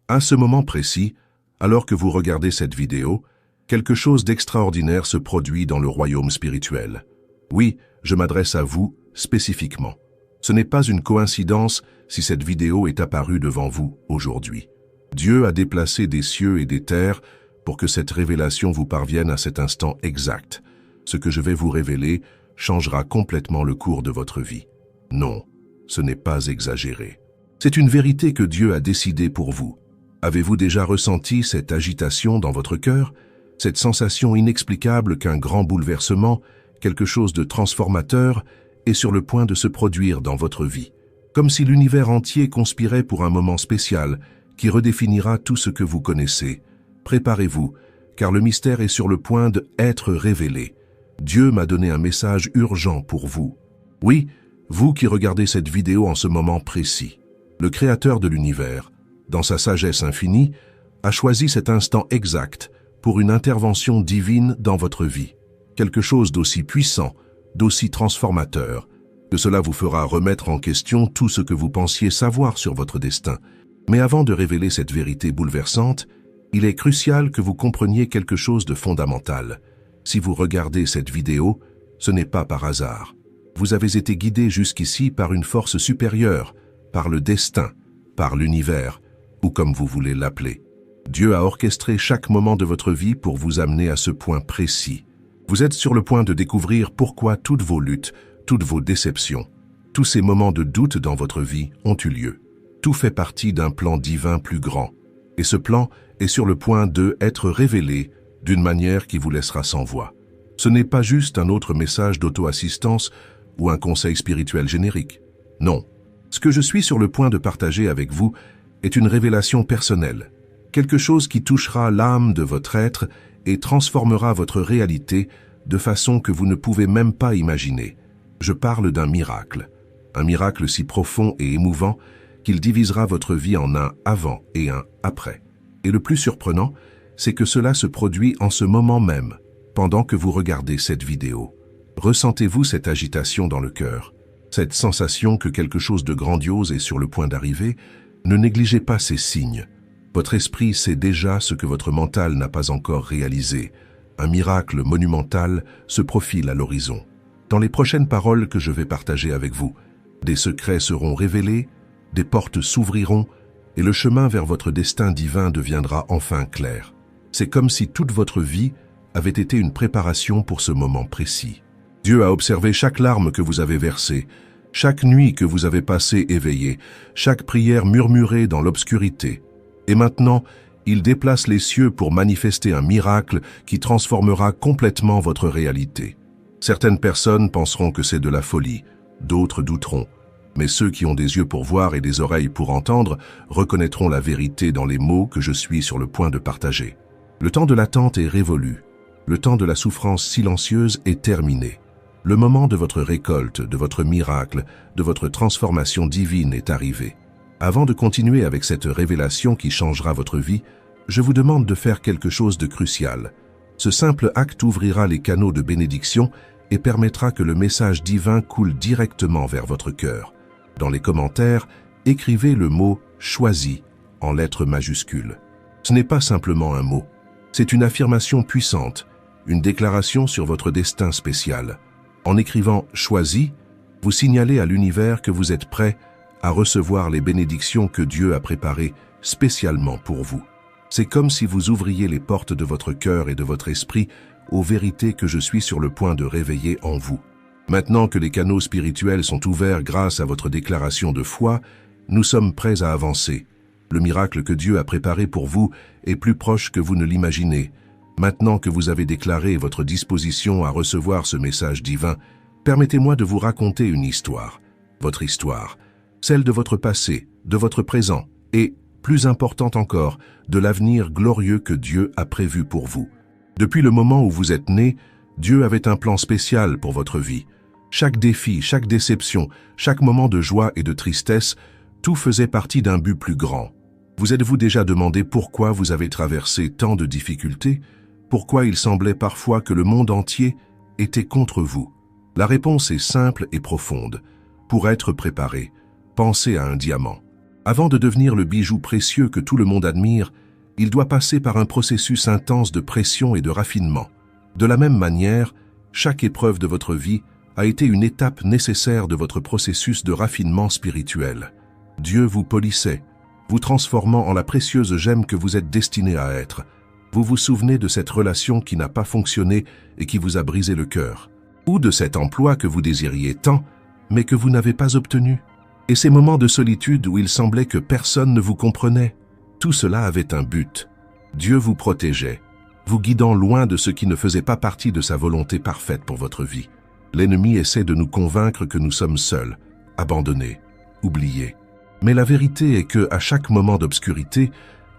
À ce moment précis, alors que vous regardez cette vidéo, quelque chose d'extraordinaire se produit dans le royaume spirituel. Oui, je m'adresse à vous spécifiquement. Ce n'est pas une coïncidence si cette vidéo est apparue devant vous aujourd'hui. Dieu a déplacé des cieux et des terres pour que cette révélation vous parvienne à cet instant exact. Ce que je vais vous révéler changera complètement le cours de votre vie. Non, ce n'est pas exagéré. C'est une vérité que Dieu a décidée pour vous. Avez-vous déjà ressenti cette agitation dans votre cœur, cette sensation inexplicable qu'un grand bouleversement, quelque chose de transformateur, est sur le point de se produire dans votre vie, comme si l'univers entier conspirait pour un moment spécial qui redéfinira tout ce que vous connaissez? Préparez-vous, car le mystère est sur le point d'être révélé. Dieu m'a donné un message urgent pour vous. Oui, vous qui regardez cette vidéo en ce moment précis. Le Créateur de l'univers, dans sa sagesse infinie, a choisi cet instant exact pour une intervention divine dans votre vie. Quelque chose d'aussi puissant, d'aussi transformateur, que cela vous fera remettre en question tout ce que vous pensiez savoir sur votre destin. Mais avant de révéler cette vérité bouleversante, il est crucial que vous compreniez quelque chose de fondamental. Si vous regardez cette vidéo, ce n'est pas par hasard. Vous avez été guidé jusqu'ici par une force supérieure, par le destin, par l'univers, ou comme vous voulez l'appeler. Dieu a orchestré chaque moment de votre vie pour vous amener à ce point précis. Vous êtes sur le point de découvrir pourquoi toutes vos luttes, toutes vos déceptions, tous ces moments de doute dans votre vie ont eu lieu. Tout fait partie d'un plan divin plus grand. Et ce plan est sur le point d'être révélé d'une manière qui vous laissera sans voix. Ce n'est pas juste un autre message d'auto-assistance ou un conseil spirituel générique. Non. Ce que je suis sur le point de partager avec vous est une révélation personnelle. Quelque chose qui touchera l'âme de votre être et transformera votre réalité de façon que vous ne pouvez même pas imaginer. Je parle d'un miracle si profond et émouvant qu'il divisera votre vie en un avant et un après. Et le plus surprenant, c'est que cela se produit en ce moment même, pendant que vous regardez cette vidéo. Ressentez-vous cette agitation dans le cœur, cette sensation que quelque chose de grandiose est sur le point d'arriver? Ne négligez pas ces signes. Votre esprit sait déjà ce que votre mental n'a pas encore réalisé. Un miracle monumental se profile à l'horizon. Dans les prochaines paroles que je vais partager avec vous, des secrets seront révélés, des portes s'ouvriront et le chemin vers votre destin divin deviendra enfin clair. C'est comme si toute votre vie avait été une préparation pour ce moment précis. Dieu a observé chaque larme que vous avez versée, chaque nuit que vous avez passée éveillée, chaque prière murmurée dans l'obscurité. Et maintenant, il déplace les cieux pour manifester un miracle qui transformera complètement votre réalité. Certaines personnes penseront que c'est de la folie, d'autres douteront. Mais ceux qui ont des yeux pour voir et des oreilles pour entendre reconnaîtront la vérité dans les mots que je suis sur le point de partager. Le temps de l'attente est révolu. Le temps de la souffrance silencieuse est terminé. Le moment de votre récolte, de votre miracle, de votre transformation divine est arrivé. Avant de continuer avec cette révélation qui changera votre vie, je vous demande de faire quelque chose de crucial. Ce simple acte ouvrira les canaux de bénédiction et permettra que le message divin coule directement vers votre cœur. Dans les commentaires, écrivez le mot « choisi » en lettres majuscules. Ce n'est pas simplement un mot, c'est une affirmation puissante, une déclaration sur votre destin spécial. En écrivant « choisi », vous signalez à l'univers que vous êtes prêt à recevoir les bénédictions que Dieu a préparées spécialement pour vous. C'est comme si vous ouvriez les portes de votre cœur et de votre esprit aux vérités que je suis sur le point de réveiller en vous. Maintenant que les canaux spirituels sont ouverts grâce à votre déclaration de foi, nous sommes prêts à avancer. Le miracle que Dieu a préparé pour vous est plus proche que vous ne l'imaginez. Maintenant que vous avez déclaré votre disposition à recevoir ce message divin, permettez-moi de vous raconter une histoire. Votre histoire, celle de votre passé, de votre présent et, plus importante encore, de l'avenir glorieux que Dieu a prévu pour vous. Depuis le moment où vous êtes né, Dieu avait un plan spécial pour votre vie. Chaque défi, chaque déception, chaque moment de joie et de tristesse, tout faisait partie d'un but plus grand. Vous êtes-vous déjà demandé pourquoi vous avez traversé tant de difficultés? Pourquoi il semblait parfois que le monde entier était contre vous? La réponse est simple et profonde. Pour être préparé, pensez à un diamant. Avant de devenir le bijou précieux que tout le monde admire, il doit passer par un processus intense de pression et de raffinement. De la même manière, chaque épreuve de votre vie a été une étape nécessaire de votre processus de raffinement spirituel. Dieu vous polissait, vous transformant en la précieuse gemme que vous êtes destiné à être. Vous vous souvenez de cette relation qui n'a pas fonctionné et qui vous a brisé le cœur, ou de cet emploi que vous désiriez tant, mais que vous n'avez pas obtenu. Et ces moments de solitude où il semblait que personne ne vous comprenait. Tout cela avait un but. Dieu vous protégeait, vous guidant loin de ce qui ne faisait pas partie de sa volonté parfaite pour votre vie. L'ennemi essaie de nous convaincre que nous sommes seuls, abandonnés, oubliés. Mais la vérité est que, à chaque moment d'obscurité,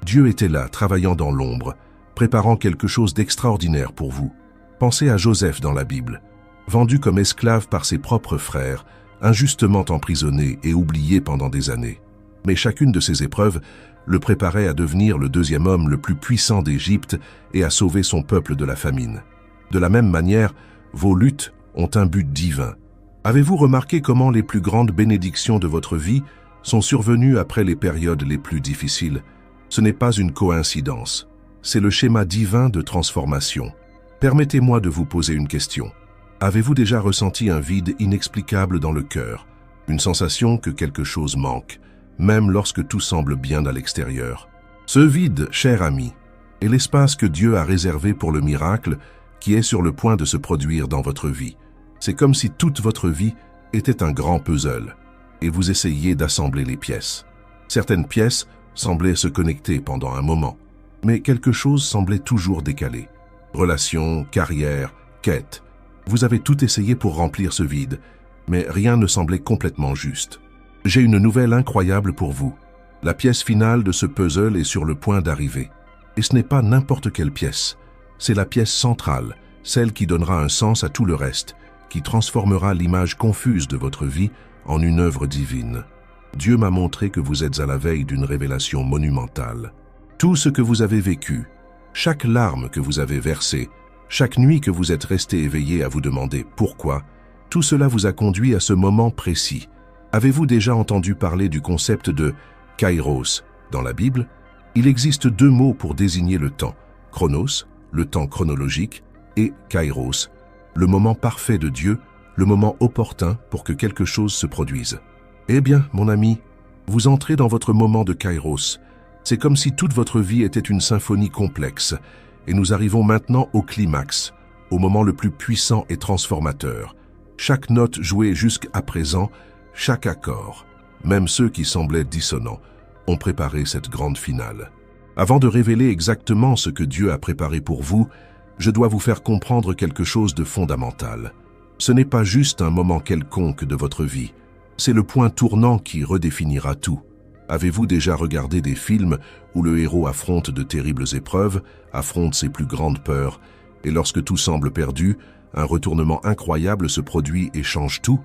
Dieu était là, travaillant dans l'ombre, préparant quelque chose d'extraordinaire pour vous. Pensez à Joseph dans la Bible, vendu comme esclave par ses propres frères, injustement emprisonné et oublié pendant des années. Mais chacune de ces épreuves le préparait à devenir le deuxième homme le plus puissant d'Égypte et à sauver son peuple de la famine. De la même manière, vos luttes ont un but divin. Avez-vous remarqué comment les plus grandes bénédictions de votre vie sont survenues après les périodes les plus difficiles? Ce n'est pas une coïncidence, c'est le schéma divin de transformation. Permettez-moi de vous poser une question. Avez-vous déjà ressenti un vide inexplicable dans le cœur, une sensation que quelque chose manque, même lorsque tout semble bien à l'extérieur? Ce vide, cher ami, est l'espace que Dieu a réservé pour le miracle qui est sur le point de se produire dans votre vie. C'est comme si toute votre vie était un grand puzzle, et vous essayiez d'assembler les pièces. Certaines pièces semblaient se connecter pendant un moment, mais quelque chose semblait toujours décalé. Relations, carrière, quête. Vous avez tout essayé pour remplir ce vide, mais rien ne semblait complètement juste. J'ai une nouvelle incroyable pour vous. La pièce finale de ce puzzle est sur le point d'arriver. Et ce n'est pas n'importe quelle pièce. C'est la pièce centrale, celle qui donnera un sens à tout le reste, qui transformera l'image confuse de votre vie en une œuvre divine. Dieu m'a montré que vous êtes à la veille d'une révélation monumentale. Tout ce que vous avez vécu, chaque larme que vous avez versée, chaque nuit que vous êtes resté éveillé à vous demander pourquoi, tout cela vous a conduit à ce moment précis. Avez-vous déjà entendu parler du concept de Kairos dans la Bible? Il existe deux mots pour désigner le temps, chronos, le temps chronologique, et Kairos, le moment parfait de Dieu, le moment opportun pour que quelque chose se produise. Eh bien, mon ami, vous entrez dans votre moment de Kairos. C'est comme si toute votre vie était une symphonie complexe, et nous arrivons maintenant au climax, au moment le plus puissant et transformateur. Chaque note jouée jusqu'à présent, chaque accord, même ceux qui semblaient dissonants, ont préparé cette grande finale. Avant de révéler exactement ce que Dieu a préparé pour vous, je dois vous faire comprendre quelque chose de fondamental. Ce n'est pas juste un moment quelconque de votre vie, c'est le point tournant qui redéfinira tout. Avez-vous déjà regardé des films où le héros affronte de terribles épreuves, affronte ses plus grandes peurs, et lorsque tout semble perdu, un retournement incroyable se produit et change tout?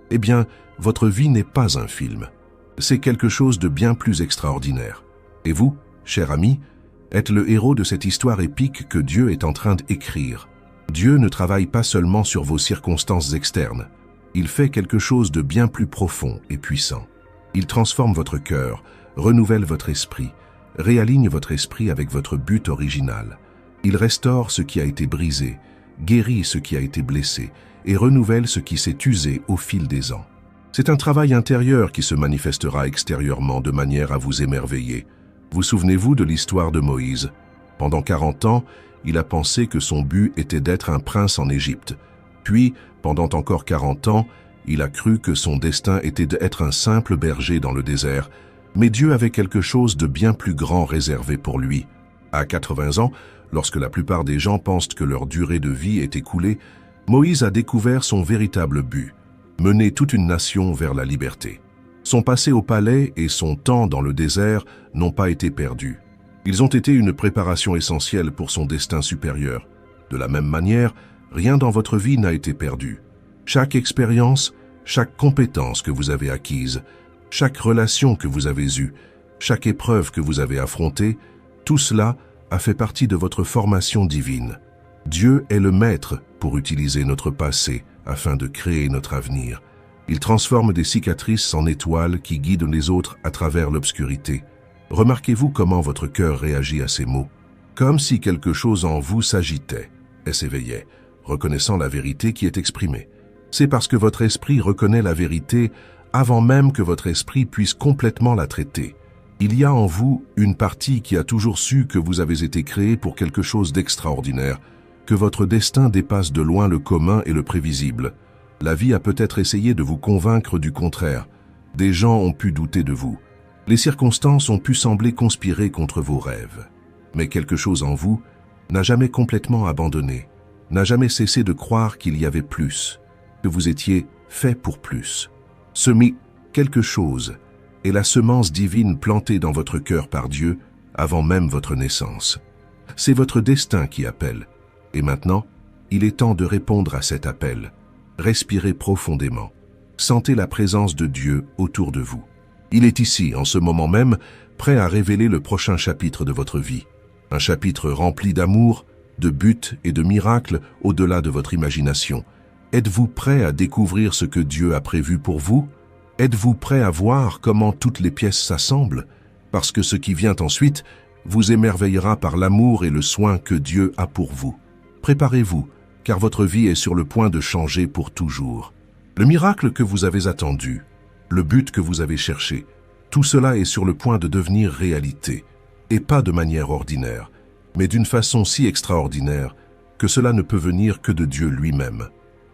Eh bien, votre vie n'est pas un film. C'est quelque chose de bien plus extraordinaire. Et vous, cher ami, êtes le héros de cette histoire épique que Dieu est en train d'écrire. Dieu ne travaille pas seulement sur vos circonstances externes. Il fait quelque chose de bien plus profond et puissant. Il transforme votre cœur, renouvelle votre esprit, réaligne votre esprit avec votre but original. Il restaure ce qui a été brisé, guérit ce qui a été blessé et renouvelle ce qui s'est usé au fil des ans. C'est un travail intérieur qui se manifestera extérieurement de manière à vous émerveiller. Vous souvenez-vous de l'histoire de Moïse? Pendant 40 ans, il a pensé que son but était d'être un prince en Égypte. Puis, pendant encore 40 ans, il a cru que son destin était d'être un simple berger dans le désert, mais Dieu avait quelque chose de bien plus grand réservé pour lui. À 80 ans, lorsque la plupart des gens pensent que leur durée de vie est écoulée, Moïse a découvert son véritable but, mener toute une nation vers la liberté. Son passé au palais et son temps dans le désert n'ont pas été perdus. Ils ont été une préparation essentielle pour son destin supérieur. De la même manière, rien dans votre vie n'a été perdu. Chaque expérience, chaque compétence que vous avez acquise, chaque relation que vous avez eue, chaque épreuve que vous avez affrontée, tout cela a fait partie de votre formation divine. Dieu est le maître pour utiliser notre passé afin de créer notre avenir. Il transforme des cicatrices en étoiles qui guident les autres à travers l'obscurité. Remarquez-vous comment votre cœur réagit à ces mots? Comme si quelque chose en vous s'agitait et s'éveillait, reconnaissant la vérité qui est exprimée. C'est parce que votre esprit reconnaît la vérité avant même que votre esprit puisse complètement la traiter. Il y a en vous une partie qui a toujours su que vous avez été créé pour quelque chose d'extraordinaire, que votre destin dépasse de loin le commun et le prévisible. La vie a peut-être essayé de vous convaincre du contraire. Des gens ont pu douter de vous. Les circonstances ont pu sembler conspirer contre vos rêves. Mais quelque chose en vous n'a jamais complètement abandonné, n'a jamais cessé de croire qu'il y avait plus, que vous étiez fait pour plus. Quelque chose est la semence divine plantée dans votre cœur par Dieu avant même votre naissance. C'est votre destin qui appelle. Et maintenant, il est temps de répondre à cet appel. Respirez profondément. Sentez la présence de Dieu autour de vous. Il est ici, en ce moment même, prêt à révéler le prochain chapitre de votre vie. Un chapitre rempli d'amour, de buts et de miracles au-delà de votre imagination. Êtes-vous prêt à découvrir ce que Dieu a prévu pour vous? Êtes-vous prêt à voir comment toutes les pièces s'assemblent? Parce que ce qui vient ensuite vous émerveillera par l'amour et le soin que Dieu a pour vous. Préparez-vous, car votre vie est sur le point de changer pour toujours. Le miracle que vous avez attendu, le but que vous avez cherché, tout cela est sur le point de devenir réalité, et pas de manière ordinaire, mais d'une façon si extraordinaire que cela ne peut venir que de Dieu lui-même.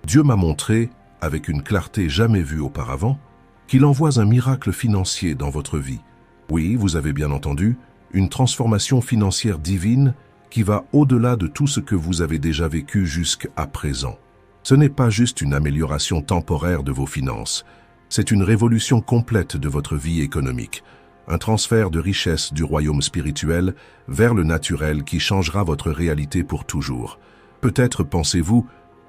Dieu m'a montré, avec une clarté jamais vue auparavant, qu'il envoie un miracle financier dans votre vie. Oui, vous avez bien entendu, une transformation financière divine qui va au-delà de tout ce que vous avez déjà vécu jusqu'à présent. Ce n'est pas juste une amélioration temporaire de vos finances, c'est une révolution complète de votre vie économique, un transfert de richesse du royaume spirituel vers le naturel qui changera votre réalité pour toujours. Peut-être pensez-vous,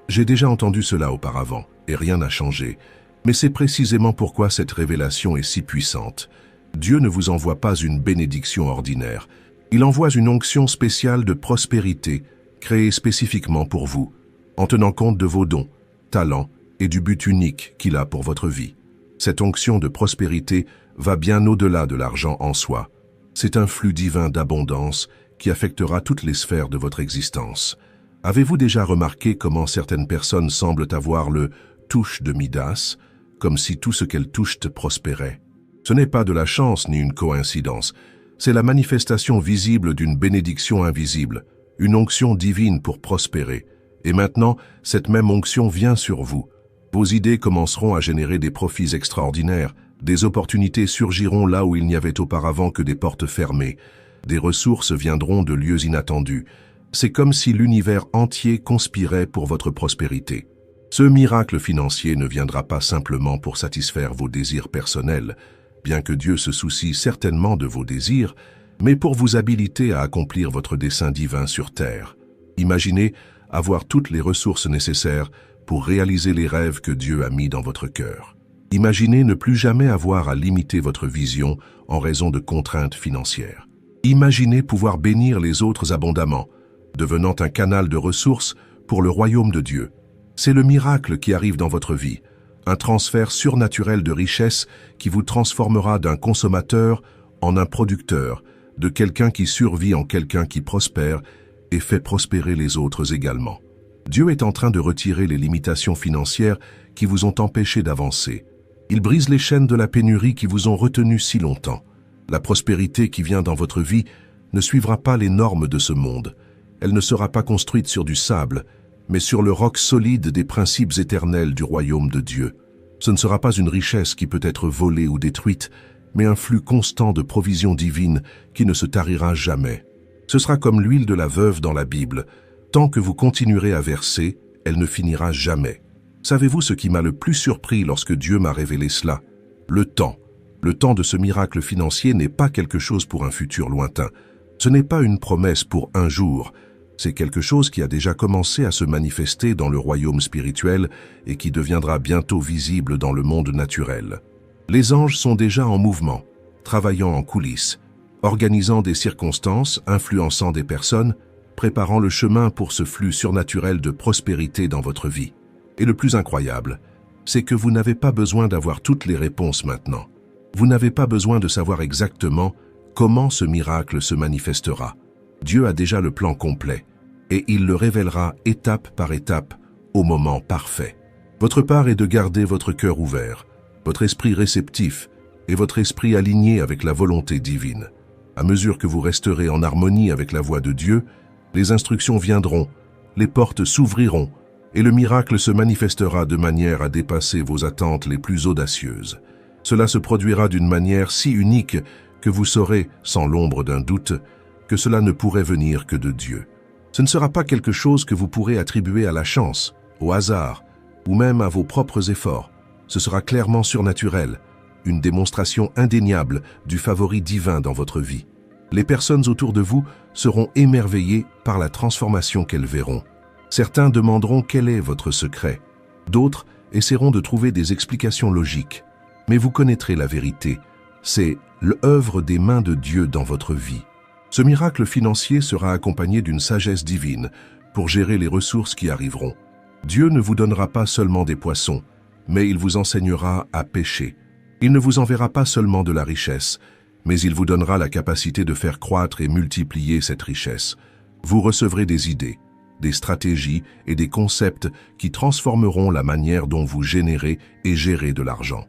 j'ai déjà entendu cela auparavant et rien n'a changé, mais c'est précisément pourquoi cette révélation est si puissante. Dieu ne vous envoie pas une bénédiction ordinaire, il envoie une onction spéciale de prospérité, créée spécifiquement pour vous, en tenant compte de vos dons, talents et du but unique qu'il a pour votre vie. Cette onction de prospérité va bien au-delà de l'argent en soi. C'est un flux divin d'abondance qui affectera toutes les sphères de votre existence. Avez-vous déjà remarqué comment certaines personnes semblent avoir le touche de Midas, comme si tout ce qu'elles touchent prospérait? Ce n'est pas de la chance ni une coïncidence, c'est la manifestation visible d'une bénédiction invisible, une onction divine pour prospérer. Et maintenant, cette même onction vient sur vous. Vos idées commenceront à générer des profits extraordinaires, des opportunités surgiront là où il n'y avait auparavant que des portes fermées, des ressources viendront de lieux inattendus. C'est comme si l'univers entier conspirait pour votre prospérité. Ce miracle financier ne viendra pas simplement pour satisfaire vos désirs personnels, bien que Dieu se soucie certainement de vos désirs, mais pour vous habiliter à accomplir votre dessein divin sur terre. Imaginez avoir toutes les ressources nécessaires pour réaliser les rêves que Dieu a mis dans votre cœur. Imaginez ne plus jamais avoir à limiter votre vision en raison de contraintes financières. Imaginez pouvoir bénir les autres abondamment, devenant un canal de ressources pour le royaume de Dieu. C'est le miracle qui arrive dans votre vie, un transfert surnaturel de richesse qui vous transformera d'un consommateur en un producteur, de quelqu'un qui survit en quelqu'un qui prospère et fait prospérer les autres également. Dieu est en train de retirer les limitations financières qui vous ont empêché d'avancer. Il brise les chaînes de la pénurie qui vous ont retenu si longtemps. La prospérité qui vient dans votre vie ne suivra pas les normes de ce monde. Elle ne sera pas construite sur du sable, mais sur le roc solide des principes éternels du royaume de Dieu. Ce ne sera pas une richesse qui peut être volée ou détruite, mais un flux constant de provisions divines qui ne se tarira jamais. Ce sera comme l'huile de la veuve dans la Bible. Tant que vous continuerez à verser, elle ne finira jamais. Savez-vous ce qui m'a le plus surpris lorsque Dieu m'a révélé cela? Le temps. Le temps de ce miracle financier n'est pas quelque chose pour un futur lointain. Ce n'est pas une promesse pour un jour. C'est quelque chose qui a déjà commencé à se manifester dans le royaume spirituel et qui deviendra bientôt visible dans le monde naturel. Les anges sont déjà en mouvement, travaillant en coulisses, organisant des circonstances, influençant des personnes, préparant le chemin pour ce flux surnaturel de prospérité dans votre vie. Et le plus incroyable, c'est que vous n'avez pas besoin d'avoir toutes les réponses maintenant. Vous n'avez pas besoin de savoir exactement comment ce miracle se manifestera. Dieu a déjà le plan complet et il le révélera étape par étape au moment parfait. Votre part est de garder votre cœur ouvert, votre esprit réceptif et votre esprit aligné avec la volonté divine. À mesure que vous resterez en harmonie avec la voix de Dieu, les instructions viendront, les portes s'ouvriront et le miracle se manifestera de manière à dépasser vos attentes les plus audacieuses. Cela se produira d'une manière si unique que vous saurez, sans l'ombre d'un doute, que cela ne pourrait venir que de Dieu. Ce ne sera pas quelque chose que vous pourrez attribuer à la chance, au hasard, ou même à vos propres efforts. Ce sera clairement surnaturel, une démonstration indéniable du favori divin dans votre vie. Les personnes autour de vous seront émerveillées par la transformation qu'elles verront. Certains demanderont quel est votre secret. D'autres essaieront de trouver des explications logiques. Mais vous connaîtrez la vérité. C'est l'œuvre des mains de Dieu dans votre vie. Ce miracle financier sera accompagné d'une sagesse divine pour gérer les ressources qui arriveront. Dieu ne vous donnera pas seulement des poissons, mais il vous enseignera à pêcher. Il ne vous enverra pas seulement de la richesse, mais il vous donnera la capacité de faire croître et multiplier cette richesse. Vous recevrez des idées, des stratégies et des concepts qui transformeront la manière dont vous générez et gérez de l'argent.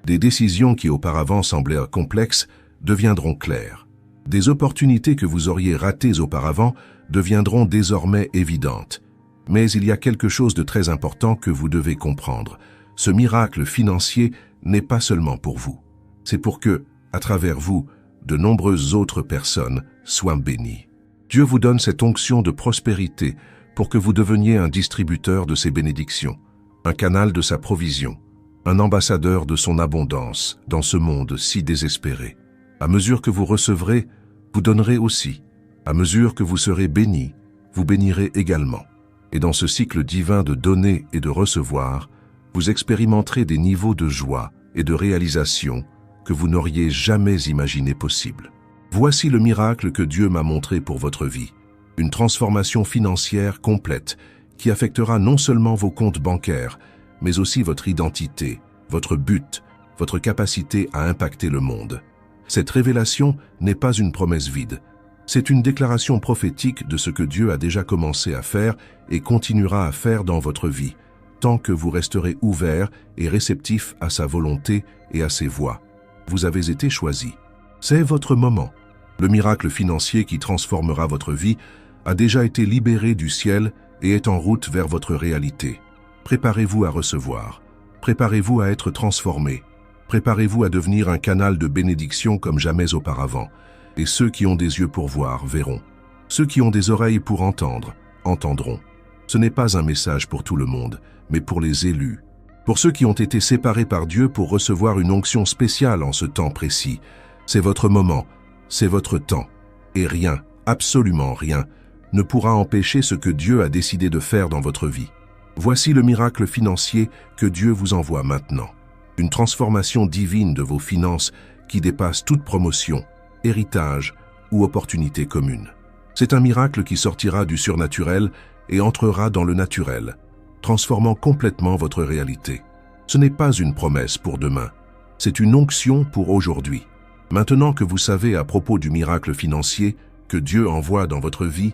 Des décisions qui auparavant semblaient complexes deviendront claires. Des opportunités que vous auriez ratées auparavant deviendront désormais évidentes. Mais il y a quelque chose de très important que vous devez comprendre. Ce miracle financier n'est pas seulement pour vous. C'est pour que, à travers vous, de nombreuses autres personnes soient bénies. Dieu vous donne cette onction de prospérité pour que vous deveniez un distributeur de ses bénédictions, un canal de sa provision, un ambassadeur de son abondance dans ce monde si désespéré. À mesure que vous recevrez, vous donnerez aussi. À mesure que vous serez bénis, vous bénirez également. Et dans ce cycle divin de donner et de recevoir, vous expérimenterez des niveaux de joie et de réalisation que vous n'auriez jamais imaginé possible. Voici le miracle que Dieu m'a montré pour votre vie. Une transformation financière complète qui affectera non seulement vos comptes bancaires, mais aussi votre identité, votre but, votre capacité à impacter le monde. Cette révélation n'est pas une promesse vide. C'est une déclaration prophétique de ce que Dieu a déjà commencé à faire et continuera à faire dans votre vie, tant que vous resterez ouverts et réceptifs à sa volonté et à ses voies. Vous avez été choisis. C'est votre moment. Le miracle financier qui transformera votre vie a déjà été libéré du ciel et est en route vers votre réalité. Préparez-vous à recevoir. Préparez-vous à être transformé. Préparez-vous à devenir un canal de bénédiction comme jamais auparavant. Et ceux qui ont des yeux pour voir verront. Ceux qui ont des oreilles pour entendre, entendront. Ce n'est pas un message pour tout le monde, mais pour les élus. Pour ceux qui ont été séparés par Dieu pour recevoir une onction spéciale en ce temps précis. C'est votre moment, c'est votre temps. Et rien, absolument rien, ne pourra empêcher ce que Dieu a décidé de faire dans votre vie. Voici le miracle financier que Dieu vous envoie maintenant. Une transformation divine de vos finances qui dépasse toute promotion, héritage ou opportunité commune. C'est un miracle qui sortira du surnaturel et entrera dans le naturel, transformant complètement votre réalité. Ce n'est pas une promesse pour demain, c'est une onction pour aujourd'hui. Maintenant que vous savez à propos du miracle financier que Dieu envoie dans votre vie,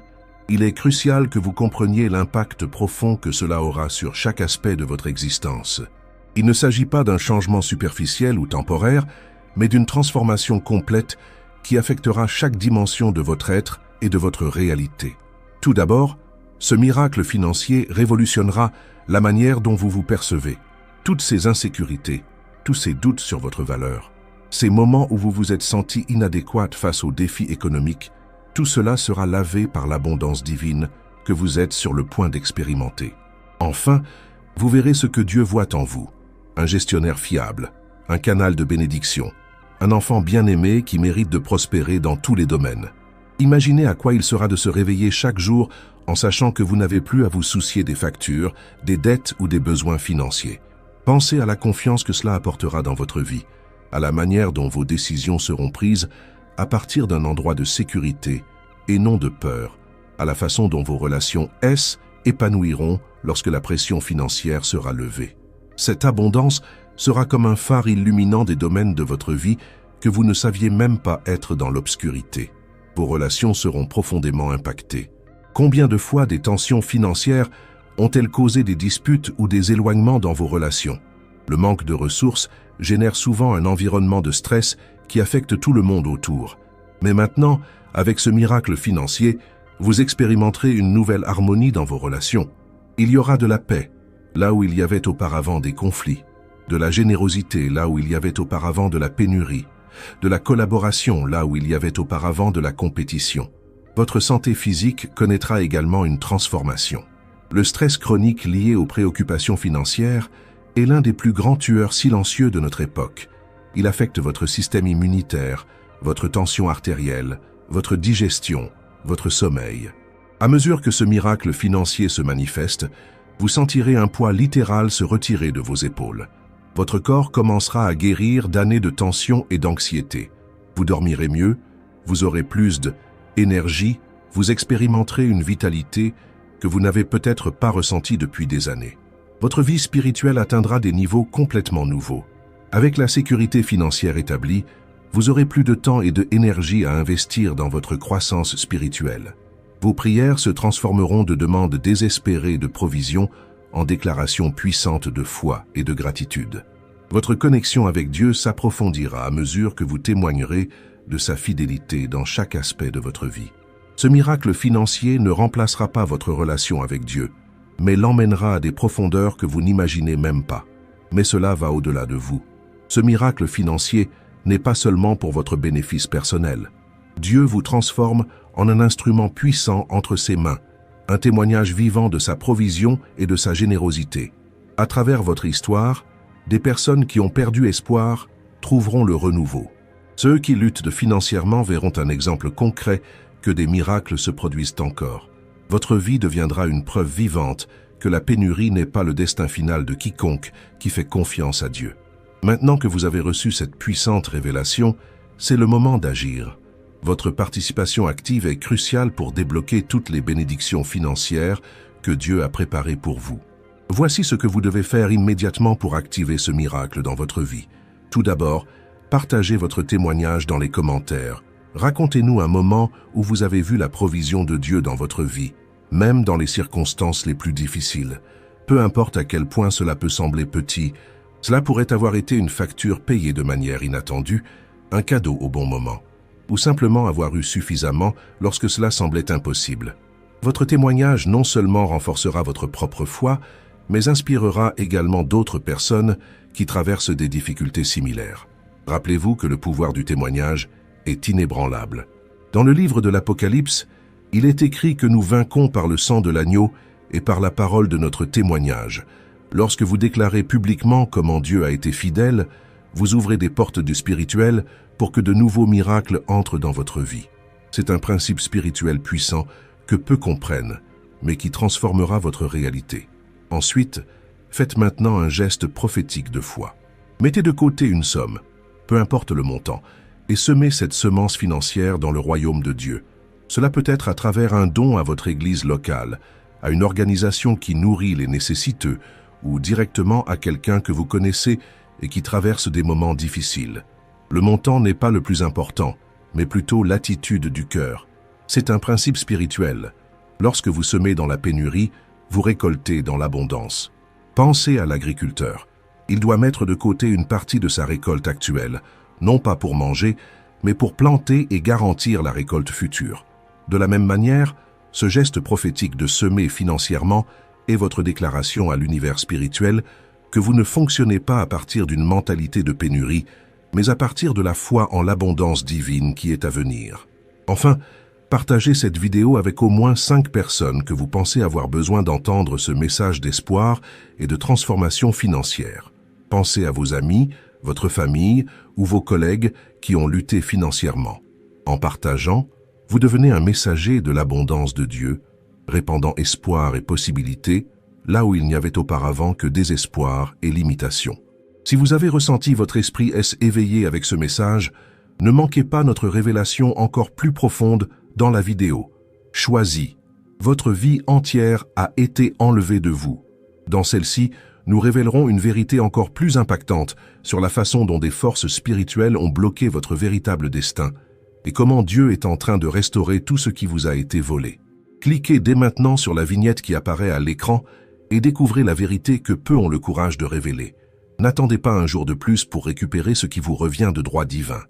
il est crucial que vous compreniez l'impact profond que cela aura sur chaque aspect de votre existence. Il ne s'agit pas d'un changement superficiel ou temporaire, mais d'une transformation complète qui affectera chaque dimension de votre être et de votre réalité. Tout d'abord, ce miracle financier révolutionnera la manière dont vous vous percevez. Toutes ces insécurités, tous ces doutes sur votre valeur, ces moments où vous vous êtes senti inadéquate face aux défis économiques, tout cela sera lavé par l'abondance divine que vous êtes sur le point d'expérimenter. Enfin, vous verrez ce que Dieu voit en vous, un gestionnaire fiable, un canal de bénédiction, un enfant bien-aimé qui mérite de prospérer dans tous les domaines. Imaginez à quoi il sera de se réveiller chaque jour en sachant que vous n'avez plus à vous soucier des factures, des dettes ou des besoins financiers. Pensez à la confiance que cela apportera dans votre vie, à la manière dont vos décisions seront prises à partir d'un endroit de sécurité et non de peur, à la façon dont vos relations s'épanouiront lorsque la pression financière sera levée. Cette abondance sera comme un phare illuminant des domaines de votre vie que vous ne saviez même pas être dans l'obscurité. Vos relations seront profondément impactées. Combien de fois des tensions financières ont-elles causé des disputes ou des éloignements dans vos relations? Le manque de ressources génère souvent un environnement de stress qui affecte tout le monde autour. Mais maintenant, avec ce miracle financier, vous expérimenterez une nouvelle harmonie dans vos relations. Il y aura de la paix, là où il y avait auparavant des conflits, de la générosité, là où il y avait auparavant de la pénurie, de la collaboration, là où il y avait auparavant de la compétition. Votre santé physique connaîtra également une transformation. Le stress chronique lié aux préoccupations financières est l'un des plus grands tueurs silencieux de notre époque. Il affecte votre système immunitaire, votre tension artérielle, votre digestion, votre sommeil. À mesure que ce miracle financier se manifeste, vous sentirez un poids littéral se retirer de vos épaules. Votre corps commencera à guérir d'années de tension et d'anxiété. Vous dormirez mieux, vous aurez plus d'énergie, vous expérimenterez une vitalité que vous n'avez peut-être pas ressentie depuis des années. Votre vie spirituelle atteindra des niveaux complètement nouveaux. Avec la sécurité financière établie, vous aurez plus de temps et d'énergie à investir dans votre croissance spirituelle. Vos prières se transformeront de demandes désespérées de provision en déclarations puissantes de foi et de gratitude. Votre connexion avec Dieu s'approfondira à mesure que vous témoignerez de sa fidélité dans chaque aspect de votre vie. Ce miracle financier ne remplacera pas votre relation avec Dieu, mais l'emmènera à des profondeurs que vous n'imaginez même pas. Mais cela va au-delà de vous. Ce miracle financier n'est pas seulement pour votre bénéfice personnel. Dieu vous transforme en un instrument puissant entre ses mains, un témoignage vivant de sa provision et de sa générosité. À travers votre histoire, des personnes qui ont perdu espoir trouveront le renouveau. Ceux qui luttent financièrement verront un exemple concret que des miracles se produisent encore. Votre vie deviendra une preuve vivante que la pénurie n'est pas le destin final de quiconque qui fait confiance à Dieu. Maintenant que vous avez reçu cette puissante révélation, c'est le moment d'agir. Votre participation active est cruciale pour débloquer toutes les bénédictions financières que Dieu a préparées pour vous. Voici ce que vous devez faire immédiatement pour activer ce miracle dans votre vie. Tout d'abord, partagez votre témoignage dans les commentaires. Racontez-nous un moment où vous avez vu la provision de Dieu dans votre vie, même dans les circonstances les plus difficiles. Peu importe à quel point cela peut sembler petit, cela pourrait avoir été une facture payée de manière inattendue, un cadeau au bon moment, ou simplement avoir eu suffisamment lorsque cela semblait impossible. Votre témoignage non seulement renforcera votre propre foi, mais inspirera également d'autres personnes qui traversent des difficultés similaires. Rappelez-vous que le pouvoir du témoignage est inébranlable. Dans le livre de l'Apocalypse, il est écrit que nous vainquons par le sang de l'agneau et par la parole de notre témoignage. Lorsque vous déclarez publiquement comment Dieu a été fidèle, vous ouvrez des portes du spirituel pour que de nouveaux miracles entrent dans votre vie. C'est un principe spirituel puissant que peu comprennent, mais qui transformera votre réalité. Ensuite, faites maintenant un geste prophétique de foi. Mettez de côté une somme, peu importe le montant, et semez cette semence financière dans le royaume de Dieu. Cela peut être à travers un don à votre église locale, à une organisation qui nourrit les nécessiteux, ou directement à quelqu'un que vous connaissez et qui traverse des moments difficiles. Le montant n'est pas le plus important, mais plutôt l'attitude du cœur. C'est un principe spirituel. Lorsque vous semez dans la pénurie, vous récoltez dans l'abondance. Pensez à l'agriculteur. Il doit mettre de côté une partie de sa récolte actuelle, non pas pour manger, mais pour planter et garantir la récolte future. De la même manière, ce geste prophétique de semer financièrement est votre déclaration à l'univers spirituel que vous ne fonctionnez pas à partir d'une mentalité de pénurie, mais à partir de la foi en l'abondance divine qui est à venir. Enfin, partagez cette vidéo avec au moins 5 personnes que vous pensez avoir besoin d'entendre ce message d'espoir et de transformation financière. Pensez à vos amis, votre famille ou vos collègues qui ont lutté financièrement. En partageant, vous devenez un messager de l'abondance de Dieu, répandant espoir et possibilités, là où il n'y avait auparavant que désespoir et limitation. Si vous avez ressenti votre esprit éveillé avec ce message, ne manquez pas notre révélation encore plus profonde dans la vidéo. Choisi. Votre vie entière a été enlevée de vous. Dans celle-ci, nous révélerons une vérité encore plus impactante sur la façon dont des forces spirituelles ont bloqué votre véritable destin et comment Dieu est en train de restaurer tout ce qui vous a été volé. Cliquez dès maintenant sur la vignette qui apparaît à l'écran et découvrez la vérité que peu ont le courage de révéler. N'attendez pas un jour de plus pour récupérer ce qui vous revient de droit divin.